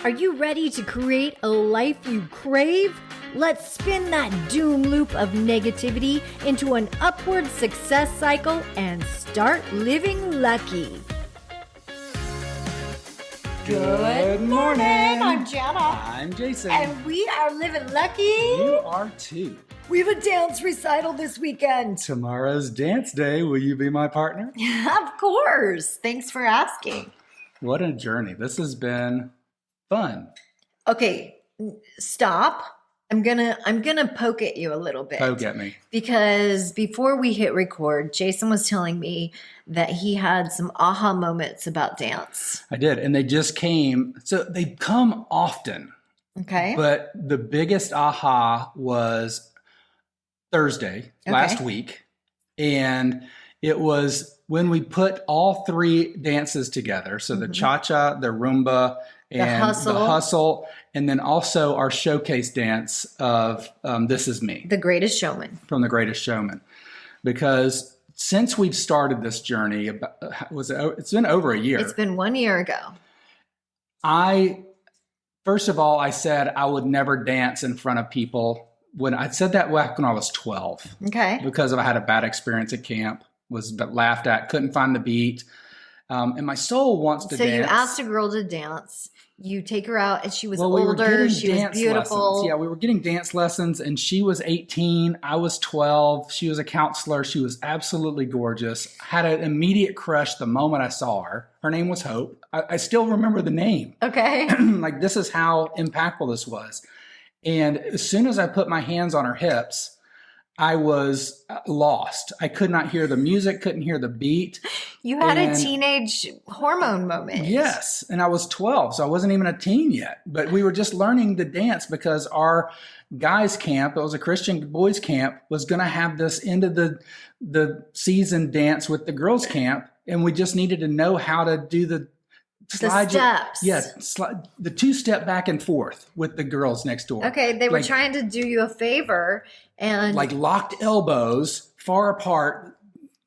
Are you ready to create a life you crave? Let's spin that doom loop of negativity into an upward success cycle and start living lucky. Good morning. I'm Jana. I'm Jason. And we are living lucky. You are too. We have a dance recital this weekend. Tomorrow's dance day. Will you be my partner? Of course. Thanks for asking. What a journey. This has been fun. Okay, stop. I'm gonna poke at you a little bit. Poke at me. Because before we hit record, Jason was telling me that he had some aha moments about dance. I did. And they just came. So they come often. Okay. But the biggest aha was Thursday last week. And it was when we put all three dances together. So the cha-cha, the rumba, and the hustle, and then also our showcase dance of This Is Me. The Greatest Showman. From The Greatest Showman. Because since we've started this journey, it's been over a year. It's been 1 year ago. First of all, I said I would never dance in front of people. When I said that back when I was 12. Okay. Because I had a bad experience at camp, was laughed at, couldn't find the beat. And my soul wants to dance. So you asked a girl to dance. You take her out, and she was we older. She was beautiful. Lessons. Yeah, we were getting dance lessons, and she was 18. I was 12. She was a counselor. She was absolutely gorgeous. Had an immediate crush the moment I saw her. Her name was Hope. I still remember the name. Okay. Like, this is how impactful this was. And as soon as I put my hands on her hips, I was lost. I could not hear the music, couldn't hear the beat. You had a teenage hormone moment. Yes. And I was 12, so I wasn't even a teen yet. But we were just learning to dance because our guys' camp, it was a Christian boys' camp, was going to have this end of the season dance with the girls' camp. And we just needed to know how to do the steps. The two-step back and forth with the girls next door. Okay, they were trying to do you a favor and like locked elbows, far apart,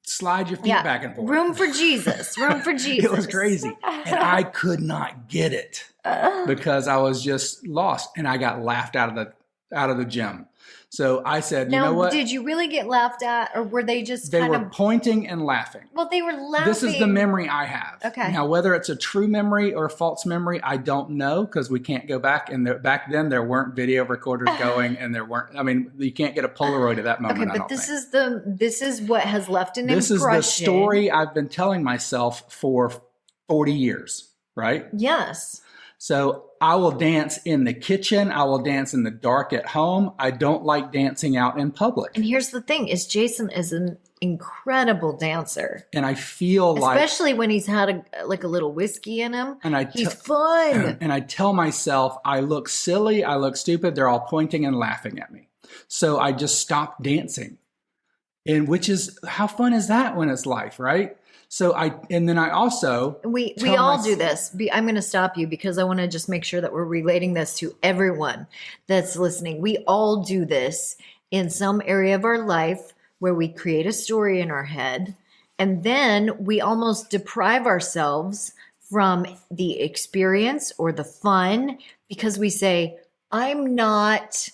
slide your feet back and forth. Room for Jesus. Room for Jesus. It was crazy. And I could not get it because I was just lost, and I got laughed out of the gym. So I said, you know what? Did you really get laughed at, or were they just They were pointing and laughing. Well, they were laughing. This is the memory I have. Okay. Now, whether it's a true memory or a false memory, I don't know, because we can't go back. And back then, there weren't video recorders going, and there weren't. I mean, you can't get a Polaroid at that moment. Okay, but this is what has left an impression. This is the story I've been telling myself for 40 years, right? Yes. So I will dance in the kitchen. I will dance in the dark at home. I don't like dancing out in public. And here's the thing: Jason is an incredible dancer, and I feel especially when he's had a little whiskey in him. And he's fun. And I tell myself, I look silly. I look stupid. They're all pointing and laughing at me. So I just stopped dancing. And which is, how fun is that when it's life, right? So then I also we all do this. I'm going to stop you because I want to just make sure that we're relating this to everyone that's listening. We all do this in some area of our life where we create a story in our head, and then we almost deprive ourselves from the experience or the fun because we say, I'm not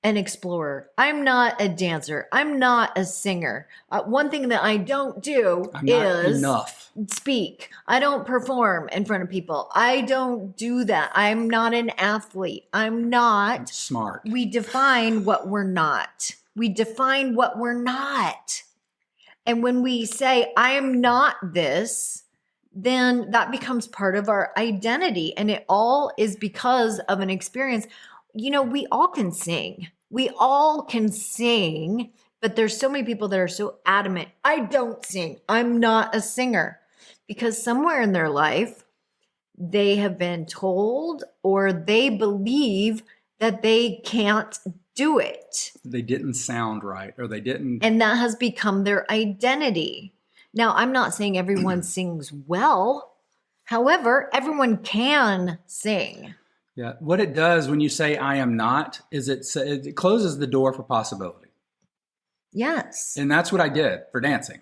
an explorer. I'm not a dancer. I'm not a singer. One thing that I don't do is speak. I don't perform in front of people. I don't do that. I'm not an athlete. I'm not smart. We define what we're not. And when we say, I am not this, then that becomes part of our identity. And it all is because of an experience. You know, we all can sing. But there's so many people that are so adamant, I don't sing. I'm not a singer. Because somewhere in their life, they have been told or they believe that they can't do it. They didn't sound right, or they didn't. And that has become their identity. Now, I'm not saying everyone sings well. However, everyone can sing. Yeah. What it does when you say I am not is it closes the door for possibility. Yes. And that's what I did for dancing.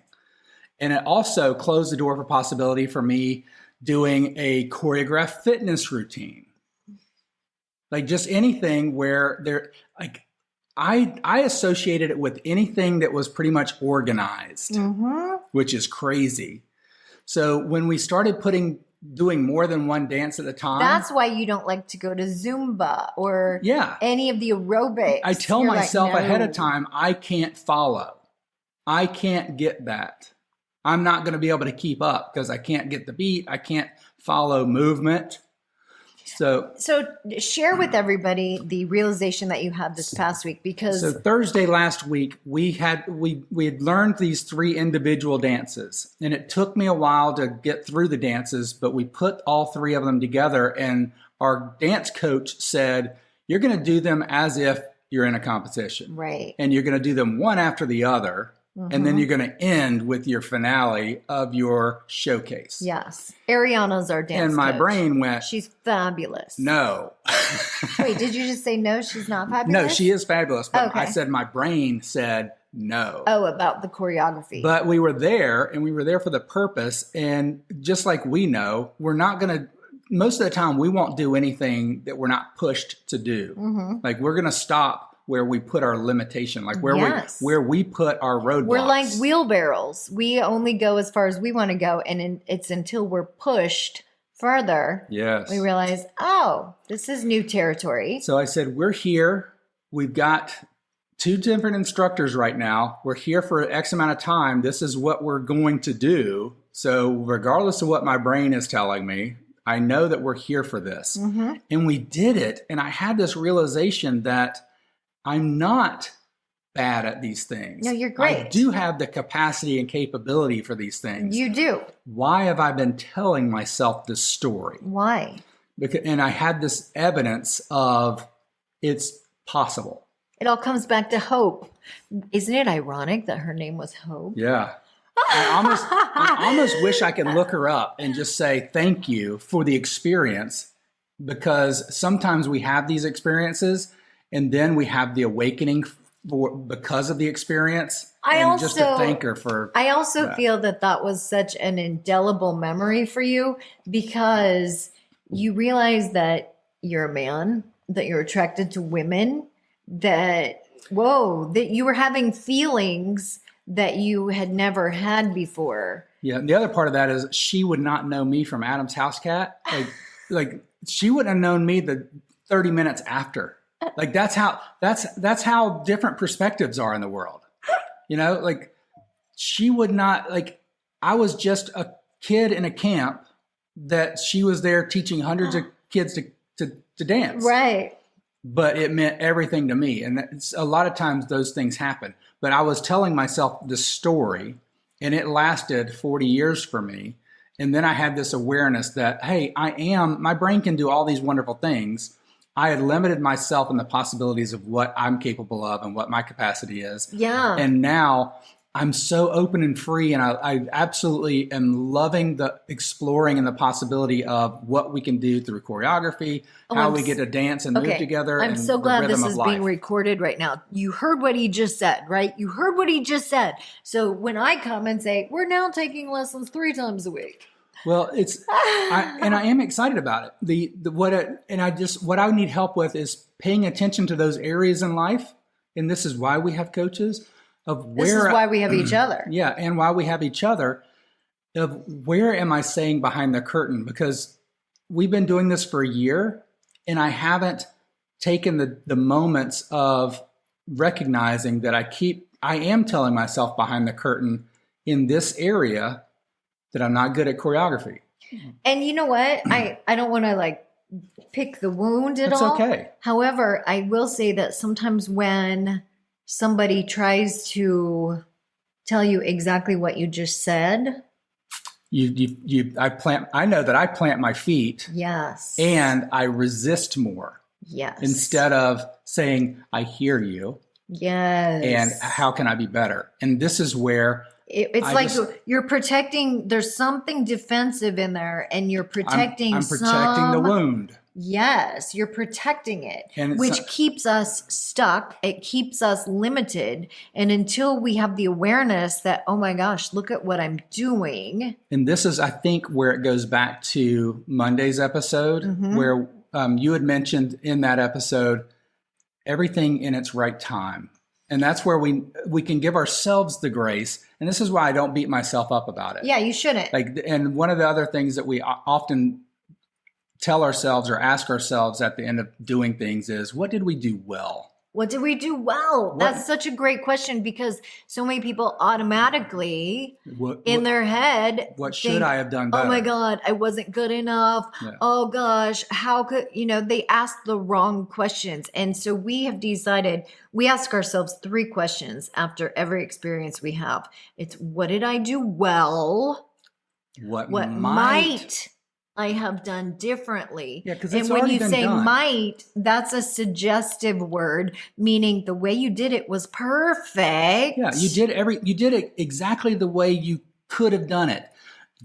And it also closed the door for possibility for me doing a choreographed fitness routine. Like just anything where there, like I associated it with anything that was pretty much organized, which is crazy. So when we started doing more than one dance at a time. That's why you don't like to go to Zumba or any of the aerobics. I tell You're myself like, no. ahead of time, I can't follow. I can't get that. I'm not going to be able to keep up because I can't get the beat. I can't follow movement. So share with everybody the realization that you had this past week, because Thursday last week we had learned these 3 individual dances, and it took me a while to get through the dances, but we put all 3 of them together, and our dance coach said, you're going to do them as if you're in a competition. Right. And you're going to do them one after the other. And then you're going to end with your finale of your showcase. Yes. Ariana's our dance And my coach. brain went, she's fabulous. no. Wait, did you just say no, she's not fabulous? No, she is fabulous. But Okay. I said my brain said no. Oh, about the choreography. But we were there, and we were there for the purpose. And just like we know, we're not going to, most of the time, we won't do anything that we're not pushed to do. Like we're going to stop where we put our limitation, like where we put our roadblocks. We're like wheelbarrows. We only go as far as we want to go, and it's until we're pushed further. Yes. We realize, oh, this is new territory. So I said, we're here. We've got 2 different instructors right now. We're here for X amount of time. This is what we're going to do. So regardless of what my brain is telling me, I know that we're here for this. And we did it. And I had this realization that I'm not bad at these things. No, you're great. I do have the capacity and capability for these things. You do. Why have I been telling myself this story? Why? And I had this evidence of it's possible. It all comes back to Hope. Isn't it ironic that her name was Hope? Yeah. I almost wish I could look her up and just say thank you for the experience, because sometimes we have these experiences and then we have the awakening because of the experience. Just to thank her for I also that. feel that was such an indelible memory for you, because you realize that you're a man, that you're attracted to women, that you were having feelings that you had never had before. Yeah. And the other part of that is she would not know me from Adam's house cat. Like she wouldn't have known me the 30 minutes after. Like that's how different perspectives are in the world. You know, like she would not, like I was just a kid in a camp that she was there teaching hundreds of kids to dance. Right. But it meant everything to me. And a lot of times those things happen. But I was telling myself this story, and it lasted 40 years for me. And then I had this awareness that, hey, my brain can do all these wonderful things. I had limited myself in the possibilities of what I'm capable of and what my capacity is. Yeah. And now I'm so open and free, and I absolutely am loving the exploring and the possibility of what we can do through choreography, how we get to dance and move together. I'm so glad this is being recorded right now. You heard what he just said, right? You heard what he just said. So when I come and say, we're now taking lessons 3 times a week. Well, I am excited about it. What I need help with is paying attention to those areas in life, and this is why we have coaches. This is why we have each other. Yeah, and why we have each other. Of where am I saying behind the curtain? Because we've been doing this for a year, and I haven't taken the moments of recognizing that I am telling myself behind the curtain in this area that I'm not good at choreography. And you know what? I don't want to pick the wound at all. That's okay. However, I will say that sometimes when somebody tries to tell you exactly what you just said, I know that I plant my feet. Yes. And I resist more. Yes. Instead of saying, I hear you. Yes. And how can I be better? And this is where you're protecting, there's something defensive in there, and you're protecting I'm protecting the wound. Yes, you're protecting it, And which keeps us stuck. It keeps us limited. And until we have the awareness that, oh my gosh, look at what I'm doing. And this is, I think, where it goes back to Monday's episode, where you had mentioned in that episode, everything in its right time. And that's where we can give ourselves the grace. And this is why I don't beat myself up about it. Yeah, you shouldn't. And one of the other things that we often tell ourselves or ask ourselves at the end of doing things is, what did we do well? What did we do well? That's such a great question, because so many people automatically in their head, what should I have done better? Oh my God, I wasn't good enough. Yeah. Oh gosh, how could, they ask the wrong questions. And so we have decided, we ask ourselves 3 questions after every experience we have. It's, what did I do well? What might I have done differently? Yeah, because and when you say might, that's a suggestive word, meaning the way you did it was perfect. Yeah, you did it exactly the way you could have done it,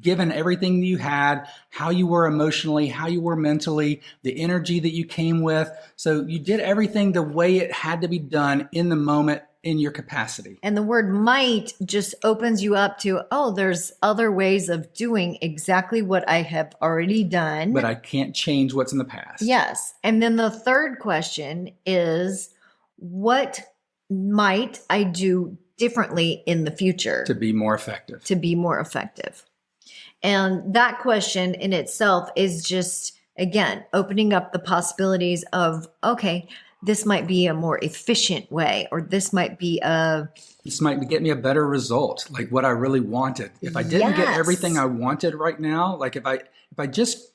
given everything you had, how you were emotionally, how you were mentally, the energy that you came with. So you did everything the way it had to be done in the moment, in your capacity. And the word might just opens you up to, there's other ways of doing exactly what I have already done. But I can't change what's in the past. Yes. And then the third question is, what might I do differently in the future? To be more effective. And that question in itself is just, again, opening up the possibilities of, okay, this might be a more efficient way, or this might get me a better result, like what I really wanted. If I didn't get everything I wanted right now, like if I just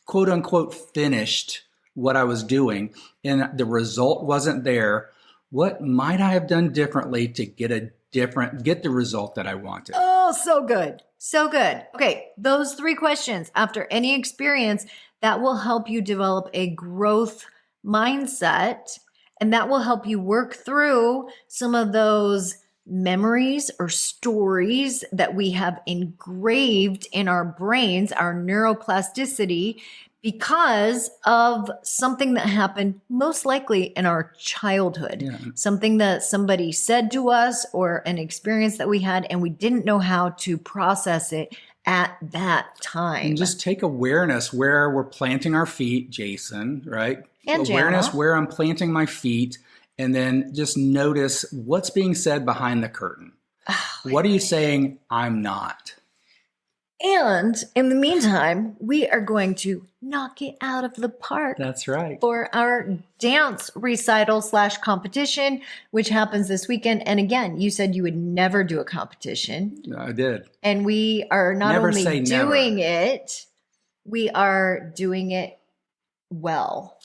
quote unquote finished what I was doing and the result wasn't there, what might I have done differently to get the result that I wanted? Oh, so good. So good. Okay. Those 3 questions after any experience, that will help you develop a growth mindset, and that will help you work through some of those memories or stories that we have engraved in our brains, our neuroplasticity, because of something that happened most likely in our childhood, something that somebody said to us or an experience that we had, and we didn't know how to process it at that time. And just take awareness where we're planting our feet, Jason, right? And awareness Jana. Where I'm planting my feet, and then just notice what's being said behind the curtain. What are you saying I'm not? And in the meantime, we are going to knock it out of the park. That's right. For our dance recital / competition, which happens this weekend. And again, you said you would never do a competition. No, I did. And we are not never only doing never. it, we are doing it well.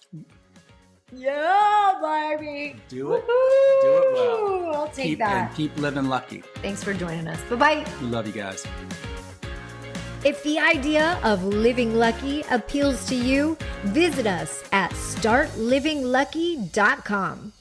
Yeah, baby. Do it. Do it well. I'll take that. And keep living lucky. Thanks for joining us. Bye-bye. We love you guys. If the idea of living lucky appeals to you, visit us at startlivinglucky.com.